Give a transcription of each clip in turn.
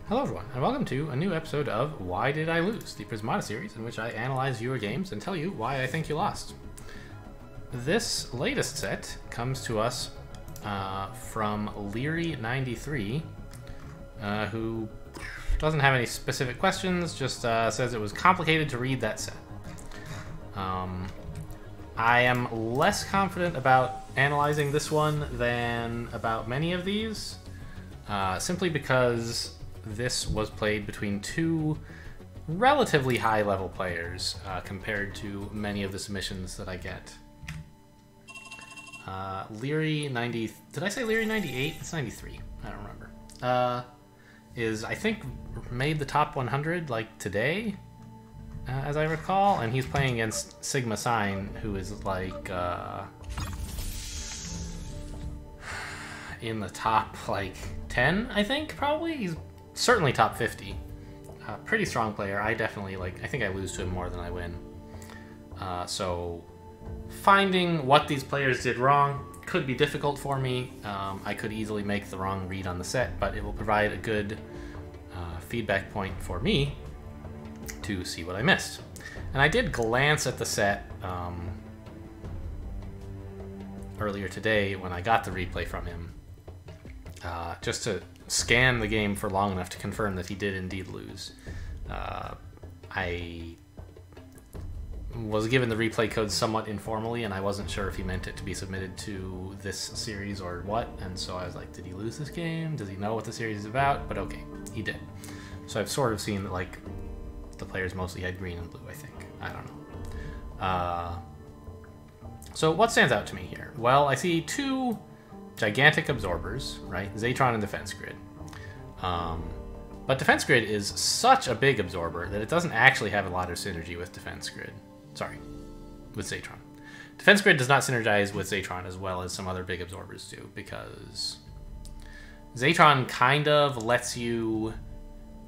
Hello everyone, and welcome to a new episode of Why Did I Lose? The Prismata series in which I analyze your games and tell you why I think you lost. This latest set comes to us from Leary93, who doesn't have any specific questions, just says it was complicated to read that set. I am less confident about analyzing this one than about many of these, simply because this was played between two relatively high-level players compared to many of the submissions that I get. Leary90... Did I say Leary98? It's 93. I don't remember. Is, I think, made the top 100, like, today, as I recall. And he's playing against sigmasin, who is, like, in the top, like, 10, I think, probably? He's certainly top 50. Pretty strong player. I definitely, like, I think I lose to him more than I win. So finding what these players did wrong could be difficult for me. I could easily make the wrong read on the set, but it will provide a good feedback point for me to see what I missed. And I did glance at the set earlier today when I got the replay from him, just to scan the game for long enough to confirm that he did indeed lose. I was given the replay code somewhat informally, and I wasn't sure if he meant it to be submitted to this series or what, and so I was like, did he lose this game? Does he know what the series is about? But okay, he did. So I've sort of seen that, like, the players mostly had green and blue, I think. I don't know. So what stands out to me here? Well, I see two gigantic absorbers, right? Zatron and Defense Grid. But Defense Grid is such a big absorber that it doesn't actually have a lot of synergy with Defense Grid. Sorry, with Zatron. Defense Grid does not synergize with Zatron as well as some other big absorbers do, because Zatron kind of lets you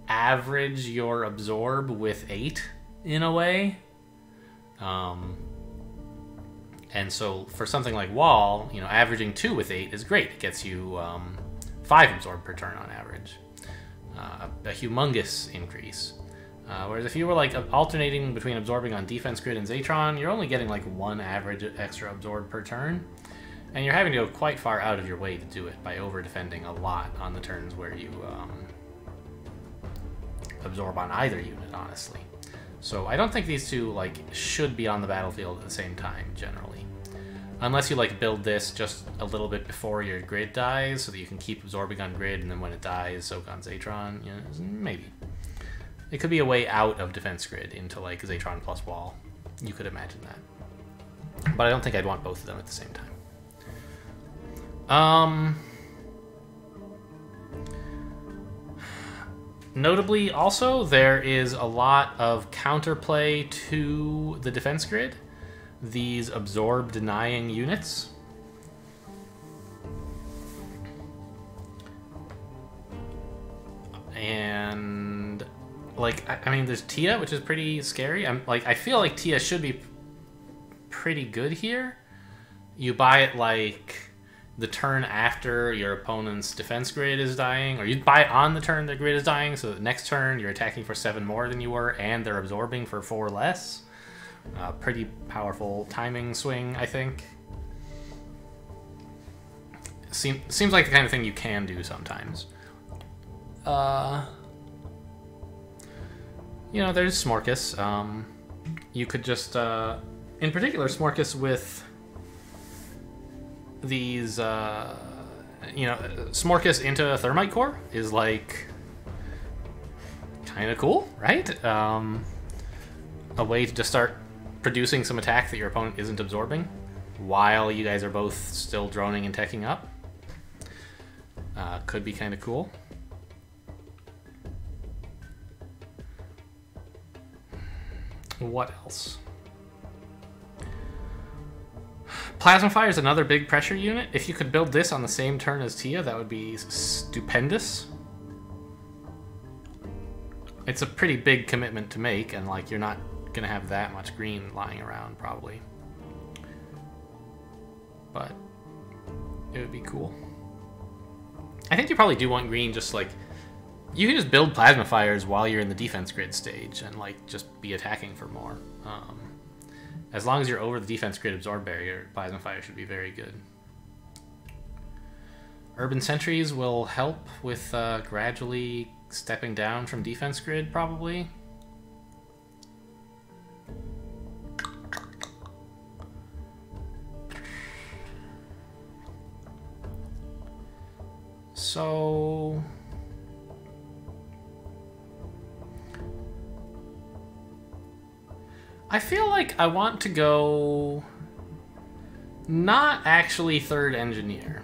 average your absorb with 8 in a way. And so for something like Wall, you know, averaging 2 with 8 is great. It gets you 5 absorb per turn on average. A humongous increase. Whereas if you were like alternating between absorbing on Defense Grid and Zatron, you're only getting like 1 average extra absorb per turn. And you're having to go quite far out of your way to do it by over-defending a lot on the turns where you absorb on either unit, honestly. So I don't think these two like should be on the battlefield at the same time, generally. Unless you like build this just a little bit before your grid dies, so that you can keep absorbing on grid, and then when it dies, soak on Zatron. You know, maybe. It could be a way out of Defense Grid into like Zatron plus Wall. You could imagine that. But I don't think I'd want both of them at the same time. Notably, also, there is a lot of counterplay to the Defense Grid. These absorb denying units. And like, I mean, there's Tia, which is pretty scary. I feel like Tia should be pretty good here. You buy it like the turn after your opponent's defense grid is dying, or you buy it on the turn the grid is dying, so the next turn you're attacking for 7 more than you were, and they're absorbing for 4 less. Pretty powerful timing swing, I think. Seems like the kind of thing you can do sometimes. You know, there's Smorkus. You could just, in particular, Smorkus with these, you know, Smorkus into a Thermite Core is, like, kind of cool, right? A way to just start producing some attack that your opponent isn't absorbing while you guys are both still droning and teching up. Could be kind of cool. What else? Plasma Fire is another big pressure unit. If you could build this on the same turn as Tia, that would be stupendous. It's a pretty big commitment to make, and like you're not gonna have that much green lying around probably. But it would be cool. I think you probably do want green just like You can just build plasma fires while you're in the defense grid stage and like just be attacking for more. As long as you're over the defense grid absorb barrier, plasma fire should be very good. Urban sentries will help with gradually stepping down from defense grid, probably. So I feel like I want to go not actually third engineer.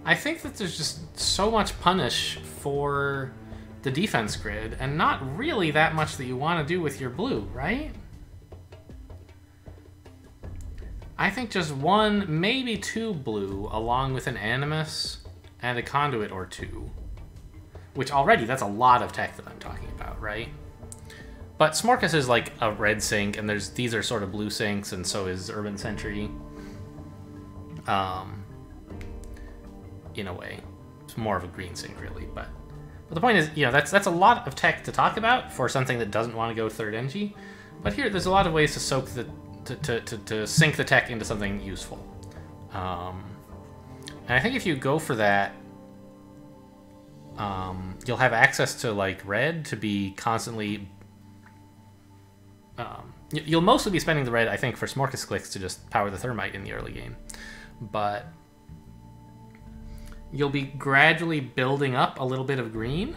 I think that there's just so much punish for the defense grid and not really that much that you want to do with your blue, right? I think just one, maybe two blue, along with an animus and a conduit or two. Which already, that's a lot of tech that I'm talking about, right? But Smorkas is like a red sync, and these are sort of blue syncs, and so is Urban Sentry. In a way. It's more of a green sync, really, but the point is, you know, that's a lot of tech to talk about for something that doesn't want to go third NG. But here, there's a lot of ways to soak the to sync the tech into something useful. And I think if you go for that, you'll have access to like red to be constantly. You'll mostly be spending the red, I think, for Smorkas clicks to just power the thermite in the early game, but you'll be gradually building up a little bit of green.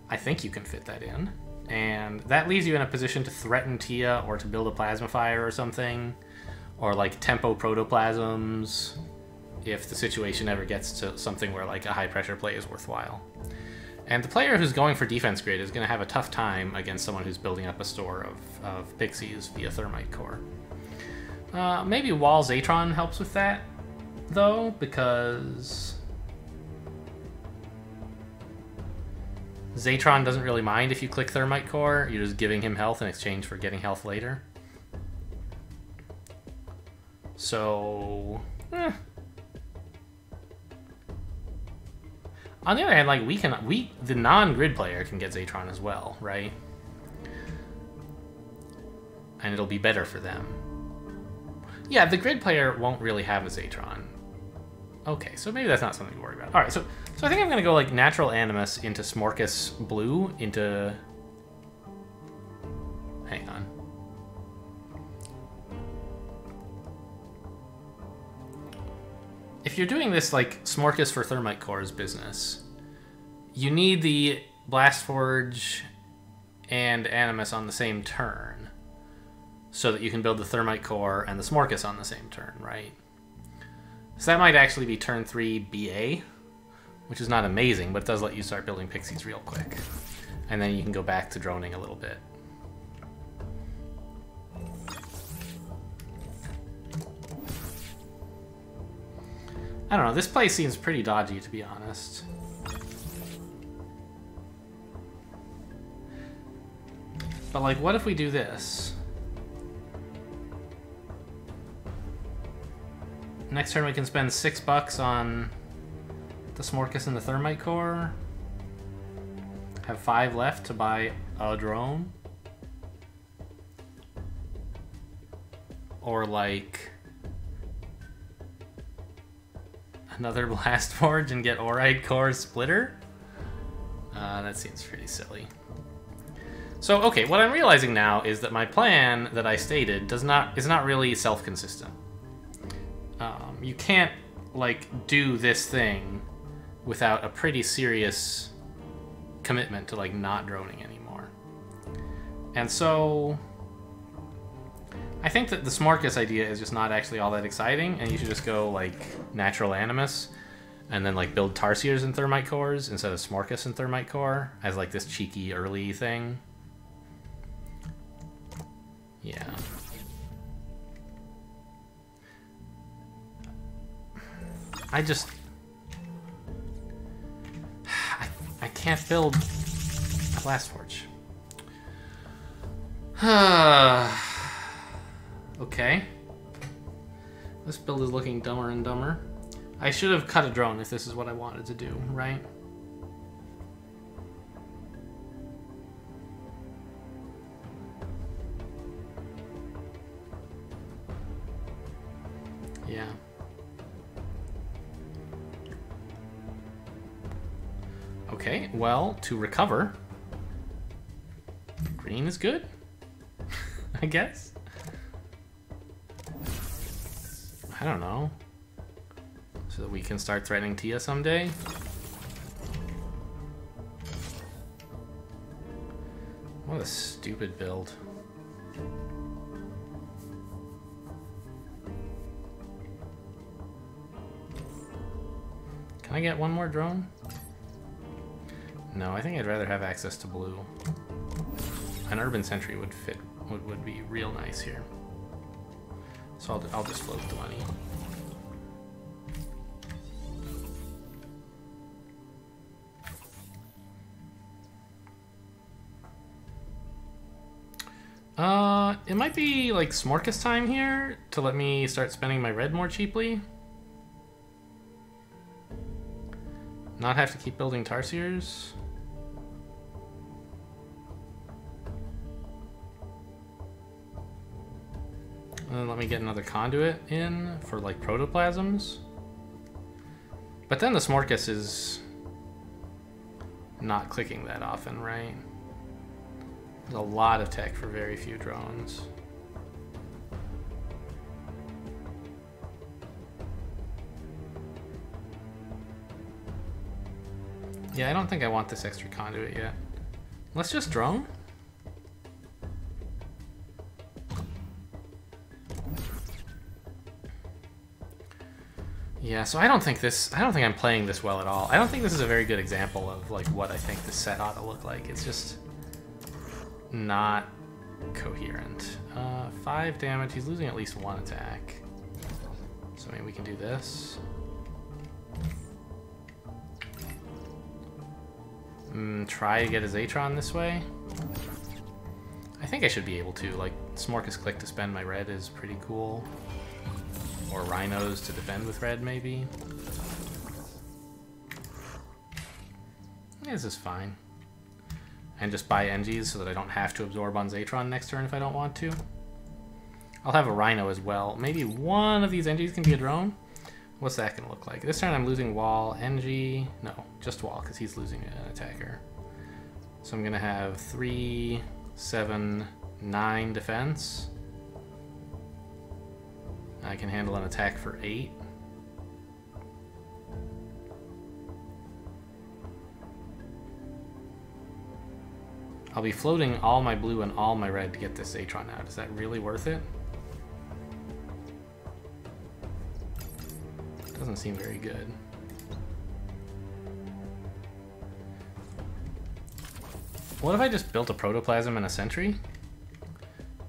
I think you can fit that in. And that leaves you in a position to threaten Tia or to build a plasma fire or something. Or like tempo protoplasms if the situation ever gets to something where like a high pressure play is worthwhile. And the player who's going for defense grid is going to have a tough time against someone who's building up a store of pixies via thermite core. Maybe Wall Zatron helps with that, though, because Zatron doesn't really mind if you click Thermite Core. You're just giving him health in exchange for getting health later. So, on the other hand, like the non-grid player can get Zatron as well, right? And it'll be better for them. Yeah, the grid player won't really have a Zatron. Okay, so maybe that's not something to worry about. All right, so I think I'm gonna go like natural animus into Smorkas blue into. Hang on. If you're doing this like Smorkas for Thermite Core's business, you need the Blast Forge and Animus on the same turn, so that you can build the Thermite Core and the Smorkas on the same turn, right? So that might actually be turn 3 BA, which is not amazing, but it does let you start building pixies real quick. And then you can go back to droning a little bit. I don't know, this play seems pretty dodgy, to be honest. But like, what if we do this? Next turn we can spend $6 on the Smorkas and the Thermite Core. Have 5 left to buy a drone. Or like another Blast Forge and get Orite Core Splitter. That seems pretty silly. So okay, what I'm realizing now is that my plan that I stated is not really self-consistent. You can't like do this thing without a pretty serious commitment to like not droning anymore. And so I think that the Smorkas idea is just not actually all that exciting, and you should just go like natural animus and then like build Tarsiers and Thermite Cores instead of Smorkas and Thermite Core as like this cheeky early thing. Yeah. I can't build a Blast Forge. Okay. This build is looking dumber and dumber. I should have cut a drone if this is what I wanted to do, right? Yeah. Okay, well, to recover, green is good, I guess. I don't know. So that we can start threatening Tia someday. What a stupid build. Can I get one more drone? No, I think I'd rather have access to blue. An urban sentry would fit, would be real nice here. So I'll just float the money. It might be like Smorkas time here to let me start spending my red more cheaply. Not have to keep building Tarsiers. And then let me get another conduit in for like protoplasms. But then the Smorkas is not clicking that often, right? There's a lot of tech for very few drones. Yeah, I don't think I want this extra conduit yet. Let's just drone. Yeah, so I don't think I'm playing this well at all. I don't think this is a very good example of like what I think the set ought to look like. It's just not coherent. 5 damage, he's losing at least 1 attack. So maybe we can do this. Try to get his Atron this way. I think I should be able to. Like, Smorkas click to spend my red is pretty cool. Or Rhinos to defend with red, maybe. Yeah, this is fine. And just buy NGs so that I don't have to absorb on Zatron next turn if I don't want to. I'll have a Rhino as well. Maybe one of these NGs can be a drone. What's that going to look like? This turn I'm losing wall, NG. No, just wall because he's losing an attacker. So I'm going to have 3, 7, 9 defense. I can handle an attack for 8. I'll be floating all my blue and all my red to get this Atron out. Is that really worth it? Doesn't seem very good. What if I just built a protoplasm and a sentry?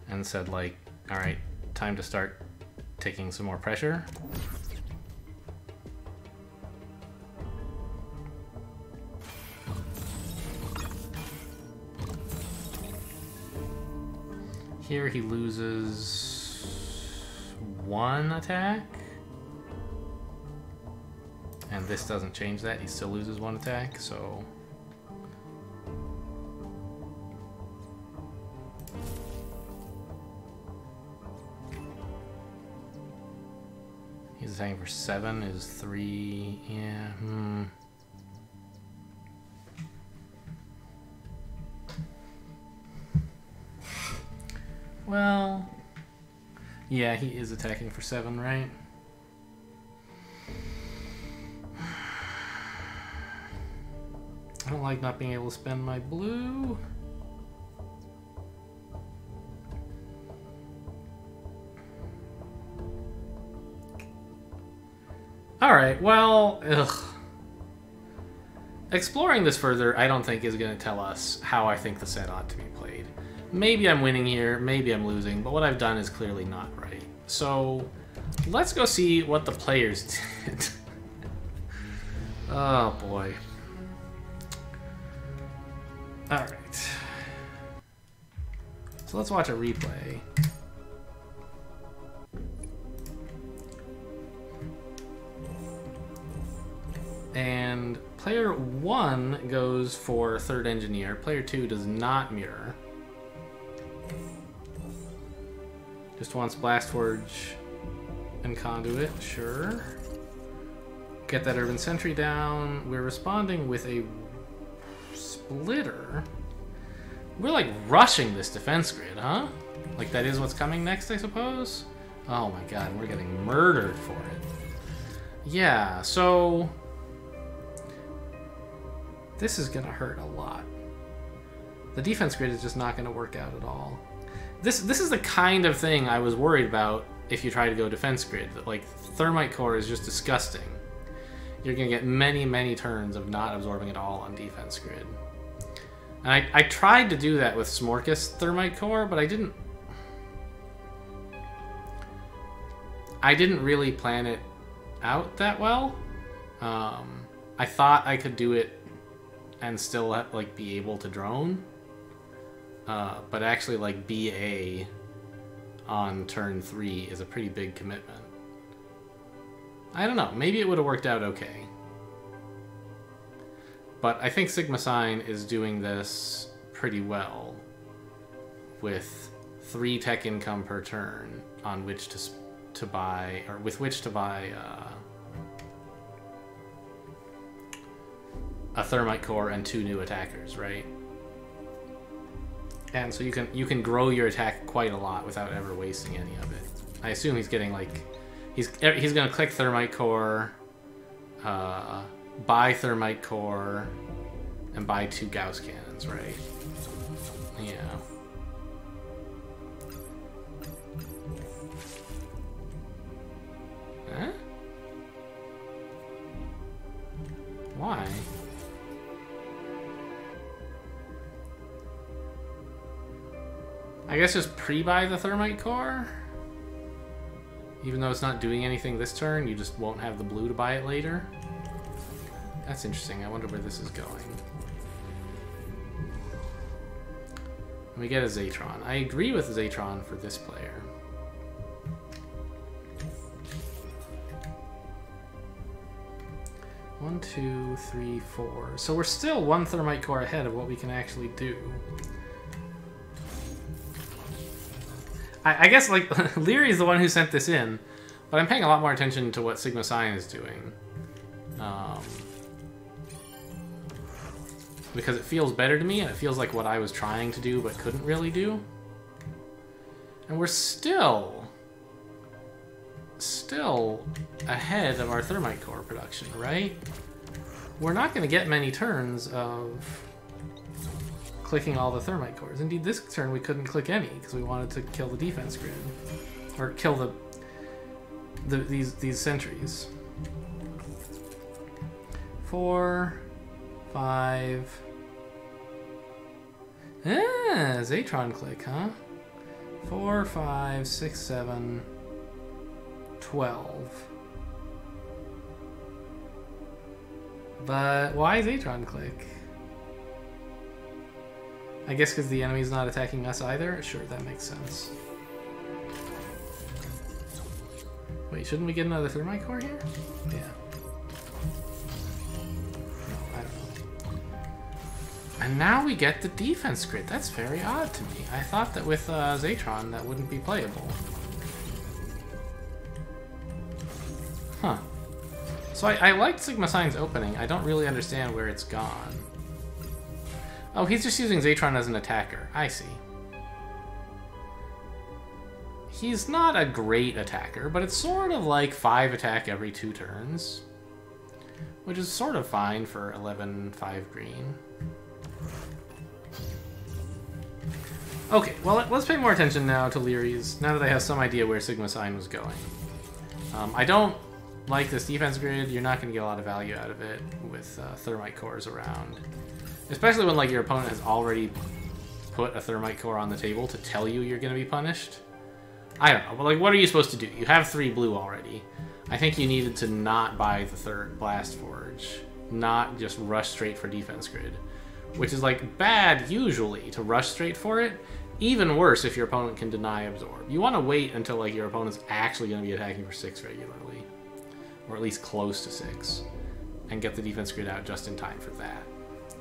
And said like, alright, time to start taking some more pressure. Here he loses 1 attack. And this doesn't change that, he still loses 1 attack, so... He's attacking for 7, is 3, yeah, Well, yeah, he is attacking for 7, right? I don't like not being able to spend my blue. Alright, well, exploring this further, I don't think is going to tell us how I think the set ought to be played. Maybe I'm winning here, maybe I'm losing, but what I've done is clearly not right. So, let's go see what the players did. Oh boy. Alright. So let's watch a replay. And player 1 goes for 3rd Engineer. Player 2 does not mirror. Just wants Blast Forge and Conduit, sure. Get that Urban Sentry down. We're responding with a Splitter. We're like rushing this defense grid, huh? Like that is what's coming next, I suppose? Oh my god, we're getting murdered for it. Yeah, so... this is gonna hurt a lot. The defense grid is just not gonna work out at all. This is the kind of thing I was worried about if you try to go defense grid. That, like, Thermite Core is just disgusting. You're gonna get many, many turns of not absorbing at all on defense grid. And I tried to do that with Smorkus Thermite Core, but I didn't really plan it out that well. I thought I could do it and still like be able to drone, but actually like BA on turn 3 is a pretty big commitment. I don't know, maybe it would have worked out okay. But I think sigmasin is doing this pretty well with 3 tech income per turn on which to buy, or with which to buy a Thermite Core and 2 new attackers, right? And so you can grow your attack quite a lot without ever wasting any of it. I assume he's getting like he's gonna click Thermite Core, buy Thermite Core, and buy 2 Gauss cannons, right? Yeah. Huh? Why? I guess just pre-buy the Thermite Core? Even though it's not doing anything this turn, you just won't have the blue to buy it later? That's interesting. I wonder where this is going. We get a Zatron. I agree with Zatron for this player. One, 2, 3, 4. So we're still 1 Thermite Core ahead of what we can actually do. I guess, like, Leary is the one who sent this in, but I'm paying a lot more attention to what sigmasin is doing. Because it feels better to me, and it feels like what I was trying to do but couldn't really do. And we're still ahead of our Thermite Core production, right? We're not going to get many turns of clicking all the Thermite Cores. Indeed, this turn we couldn't click any because we wanted to kill the defense grid, or kill these sentries. 4, 5. Zatron click, huh? 4, 5, 6, 7, 12. But why Zatron click? I guess because the enemy's not attacking us either? Sure, that makes sense. Wait, shouldn't we get another Thermite Core here? Yeah. No, I don't know. And now we get the defense grid. That's very odd to me. I thought that with Zatron that wouldn't be playable. Huh. So I liked sigmasin's opening. I don't really understand where it's gone. Oh, he's just using Zatron as an attacker. I see. He's not a great attacker, but it's sort of like 5 attack every 2 turns. Which is sort of fine for 11-5 green. Okay, well, let's pay more attention now to Leary's, now that I have some idea where sigmasin was going. I don't like this defense grid. You're not going to get a lot of value out of it with Thermite Cores around. Especially when, like, your opponent has already put a Thermite Core on the table to tell you you're going to be punished. I don't know, but, like, what are you supposed to do? You have 3 blue already. I think you needed to not buy the 3rd Blast Forge. Not just rush straight for defense grid. Which is, like, bad, usually, to rush straight for it. Even worse if your opponent can deny absorb. You want to wait until, like, your opponent's actually going to be attacking for 6 regularly. Or at least close to 6. and get the defense grid out just in time for that.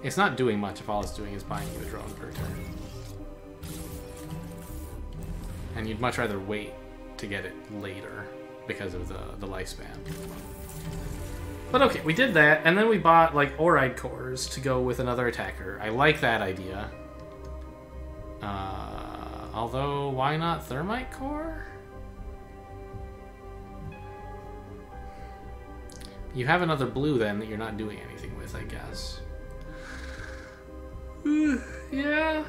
It's not doing much if all it's doing is buying you a drone per turn. And you'd much rather wait to get it later because of the lifespan. But okay, we did that, and then we bought like Oride cores to go with another attacker. I like that idea. Although, why not Thermite core? You have another blue then that you're not doing anything with, I guess. Yeah.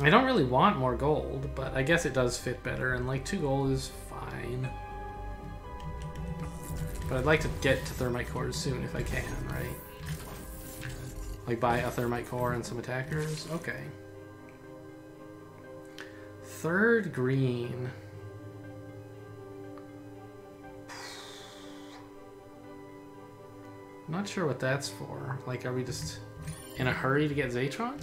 I don't really want more gold, but I guess it does fit better, and like 2 gold is fine. But I'd like to get to Thermite cores soon if I can, right? Like buy a Thermite core and some attackers? Okay. 3rd green. Not sure what that's for. Like, are we just in a hurry to get Zatron?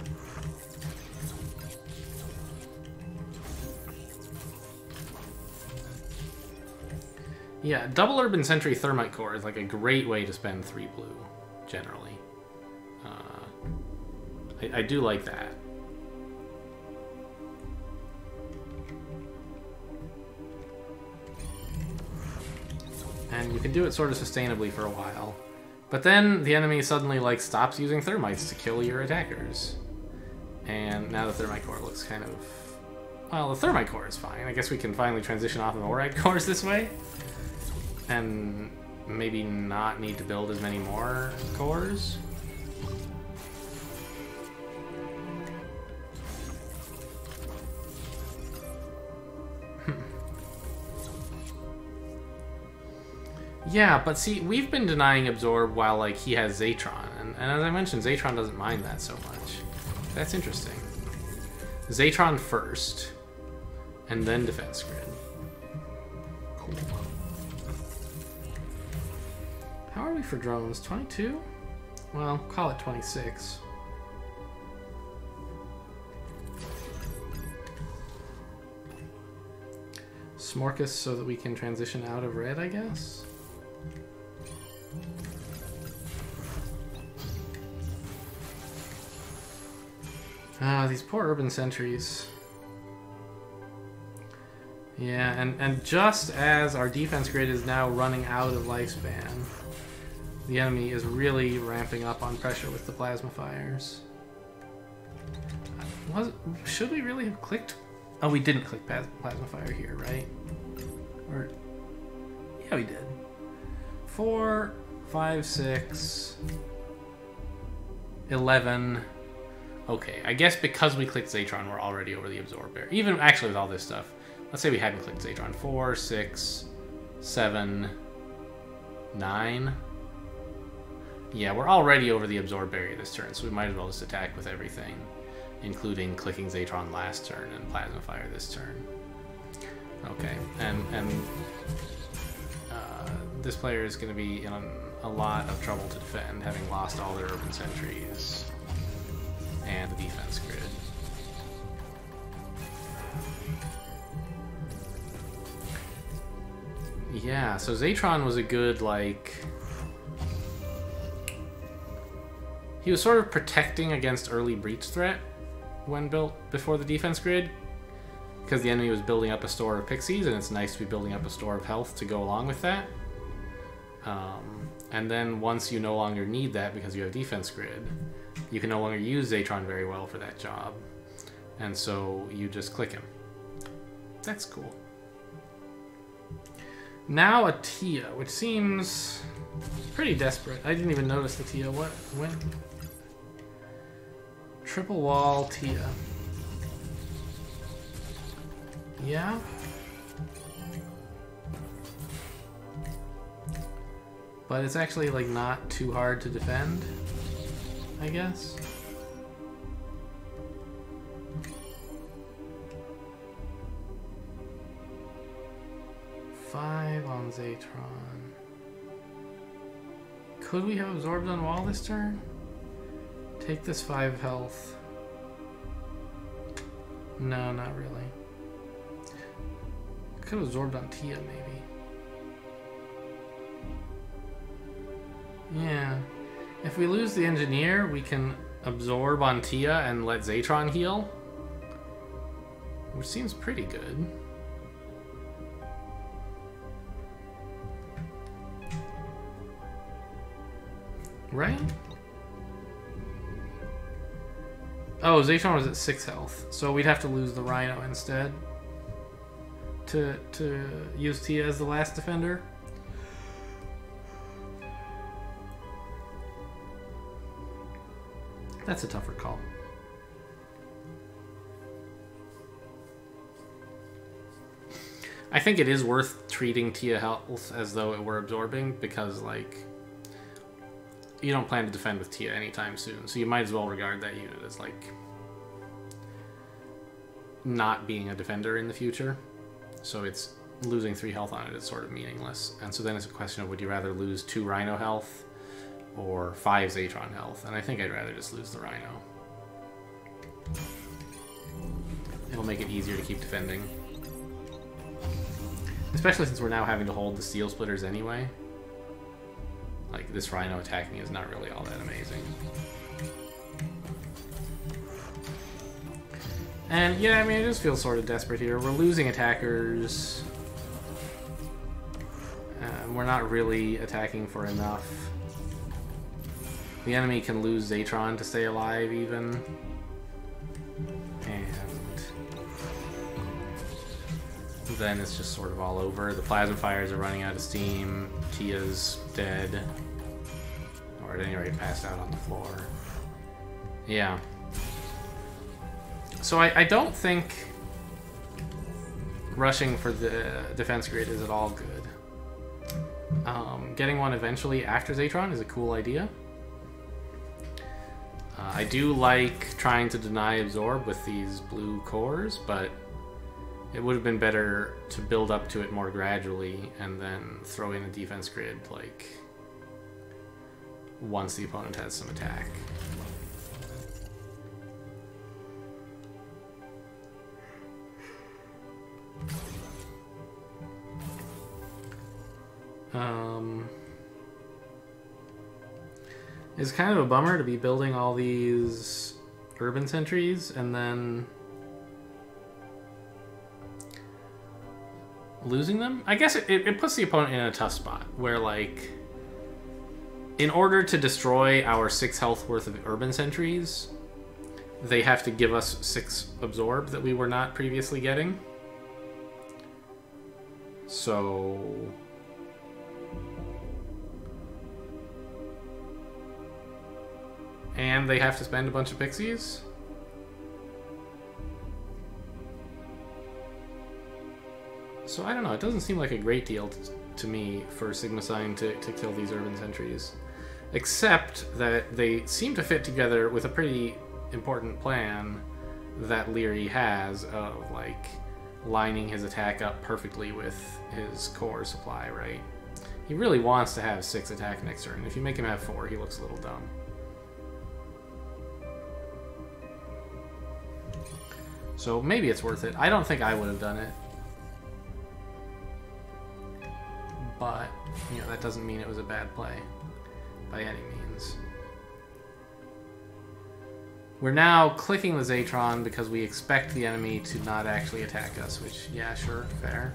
Yeah, double Urban Sentry Thermite core is like a great way to spend 3 blue, generally. I do like that. And you can do it sort of sustainably for a while. But then the enemy suddenly like stops using thermites to kill your attackers. And now the Thermite core looks kind of... Well, the Thermite core is fine. I guess we can finally transition off of Oride cores this way. And maybe not need to build as many more cores. Yeah, but see, we've been denying Absorb while, like, he has Zatron. And as I mentioned, Zatron doesn't mind that so much. That's interesting. Zatron first, and then Defense Grid. Cool. How are we for drones? 22? Well, call it 26. Smorkus so that we can transition out of red, I guess? Ah, these poor urban sentries. Yeah, and just as our defense grid is now running out of lifespan, the enemy is really ramping up on pressure with the plasma fires. Should we really have clicked? Oh, we didn't click plasma fire here, right? Or yeah, we did. 4, 5, 6, 11. Okay, I guess because we clicked Zatron, we're already over the Absorb Bear. Even actually with all this stuff. Let's say we hadn't clicked Zatron. 4, 6, 7, 9. Yeah, we're already over the Absorb Barrier this turn, so we might as well just attack with everything, including clicking Zatron last turn and Plasma Fire this turn. Okay, and this player is going to be in a lot of trouble to defend, having lost all their Urban Sentries and the defense grid. Yeah, so Zatron was a good, like... He was sort of protecting against early breach threat when built before the defense grid, because the enemy was building up a store of pixies, and it's nice to be building up a store of health to go along with that. And then once you no longer need that because you have defense grid, you can no longer use Zatron very well for that job. And so you just click him. That's cool. Now a Tia, which seems pretty desperate. I didn't even notice the Tia. What? When? Triple wall Tia. Yeah? But it's actually, like, not too hard to defend, I guess. Five on Zatron. Could we have absorbed on wall this turn? Take this 5 health. No, not really. Could have absorbed on Tia, maybe. Yeah. If we lose the engineer, we can absorb on Tia and let Zatron heal. Which seems pretty good. Right? Oh, Zatron was at 6 health, so we'd have to lose the Rhino instead to use Tia as the last defender. That's a tougher call. I think it is worth treating Tia health as though it were absorbing, because, like, you don't plan to defend with Tia anytime soon, so you might as well regard that unit as, like, not being a defender in the future. So it's losing 3 health on it is sort of meaningless. And so then it's a question of, would you rather lose 2 Rhino health or 5 Zatron health? And I think I'd rather just lose the Rhino. It'll make it easier to keep defending. Especially since we're now having to hold the Steel Splitters anyway. Like, this Rhino attacking is not really all that amazing. And yeah, I mean, it just feels sort of desperate here. We're losing attackers. We're not really attacking for enough. The enemy can lose Zatron to stay alive, even. And then it's just sort of all over. The Plasma Fires are running out of steam. Tia's dead. Or at any rate, passed out on the floor. Yeah. So I don't think rushing for the defense grid is at all good. Getting one eventually after Zatron is a cool idea. I do like trying to deny absorb with these blue cores, but it would have been better to build up to it more gradually and then throw in a defense grid, like, once the opponent has some attack. It's kind of a bummer to be building all these urban sentries and then losing them. I guess it puts the opponent in a tough spot where, like, in order to destroy our 6 health worth of urban sentries, they have to give us 6 absorb that we were not previously getting. So and they have to spend a bunch of pixies. So I don't know, it doesn't seem like a great deal to me for sigmasin to kill these urban sentries. Except that they seem to fit together with a pretty important plan that Leary has of, like, lining his attack up perfectly with his core supply, right? He really wants to have 6 attack next turn. If you make him have 4, he looks a little dumb. So maybe it's worth it. I don't think I would have done it. But, you know, that doesn't mean it was a bad play by any means. We're now clicking the Zatron because we expect the enemy to not actually attack us, which, yeah, sure, fair.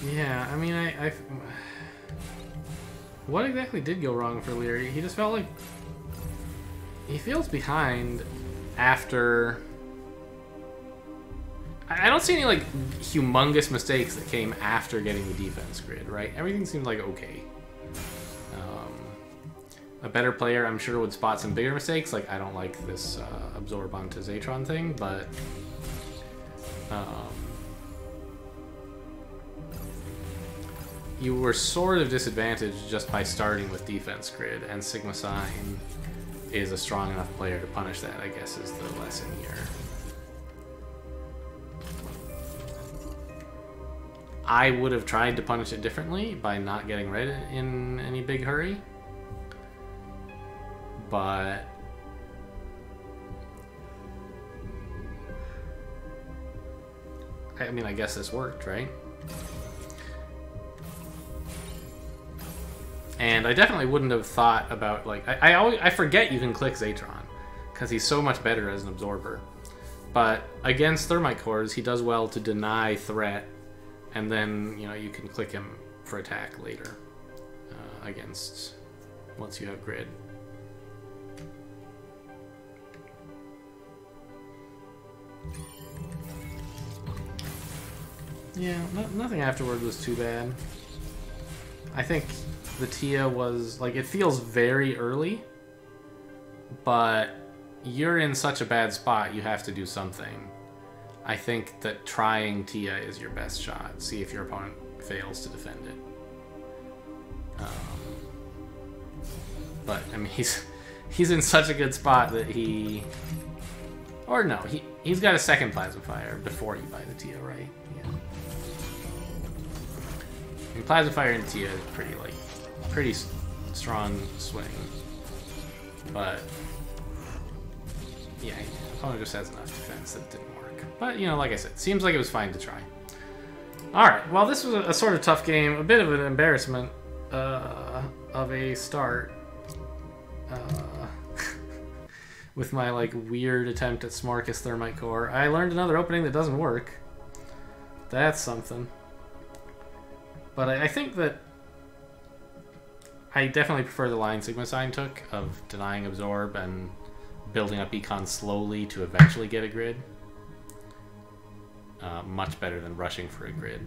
Yeah, I mean, what exactly did go wrong for Leary? He just felt like he feels behind after. I don't see any, like, humongous mistakes that came after getting the defense grid, right? Everything seemed like okay. A better player, I'm sure, would spot some bigger mistakes. Like, I don't like this absorb onto Zatron thing, but you were sort of disadvantaged just by starting with defense grid, and sigmasin is a strong enough player to punish that, I guess, is the lesson here. I would have tried to punish it differently by not getting red in any big hurry. but I mean, I guess this worked, right? And I definitely wouldn't have thought about, like, I forget you can click Zatron, because he's so much better as an absorber. But against Thermite Cores, he does well to deny threat, and then, you know, you can click him for attack later against, once you have grid. Yeah, nothing afterward was too bad. I think the Tia was, like, it feels very early, but you're in such a bad spot, you have to do something. I think that trying Tia is your best shot. See if your opponent fails to defend it. But, I mean, he's in such a good spot that he... Or no, he's got a second Plasma Fire before you buy the Tia, right? Yeah. I mean, Plasma Fire and Tia is pretty strong swing. But, yeah, the opponent just has enough defense that it didn't work. But, you know, like I said, seems like it was fine to try. Alright, well, this was a sort of tough game. A bit of an embarrassment of a start. With my, like, weird attempt at Smarkus Thermite Core. I learned another opening that doesn't work. That's something. But I think that I definitely prefer the line sigmasin took of denying Absorb and building up Econ slowly to eventually get a grid. Much better than rushing for a grid.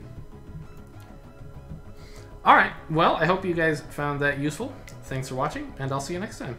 Alright, well, I hope you guys found that useful. Thanks for watching, and I'll see you next time.